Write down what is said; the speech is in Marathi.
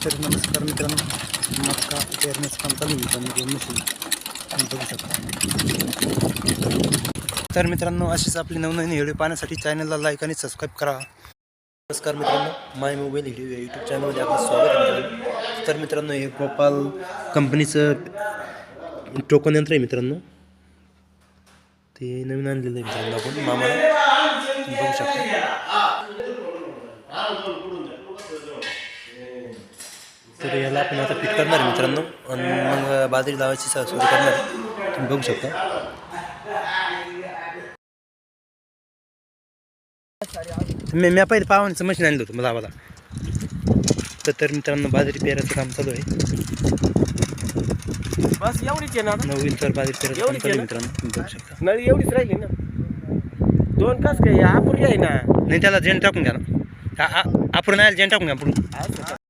तर नमस्कार मित्रांनो, मक्का पेरण्याचं काम चालू आहे मित्रांनो, मशीन बघू शकता. तर मित्रांनो, अशीच आपली नवनवीन व्हिडिओ पाहण्यासाठी चॅनलला लाईक आणि सबस्क्राईब करा. नमस्कार मित्रांनो, माय मोबाईल व्हिडिओ या यूट्यूब चॅनलमध्ये आपलं स्वागत आहे मित्रांनो. तर मित्रांनो, हे गोपाल कंपनीचं टोकन यंत्र आहे मित्रांनो, ते नवीन आणलेलं आहे मित्रांनो. आपण मामाला बघू शकता. तर याला आपण आता फिट करणार आहे मित्रांनो, आणि मग बाजरी लावायची सुरू करणार आहे. तुम्ही बघू शकता. मी पहिले पावांचं मशीन आणलं होतं मला आम्हाला. तर मित्रांनो, बाजरी पेरायचं काम चालू आहे. बस एवढीच आहे ना, नवीन तर बाजरी पेरायचं काम चालू आहे मित्रांनो, तुम्ही बघू शकता. नळी एवढीच राहिली ना, दोन कस काय अपुरी आहे ना. नाही, त्याला जेन टाकून घ्या ना, आपण नाही जेन टाकून घ्या आपण.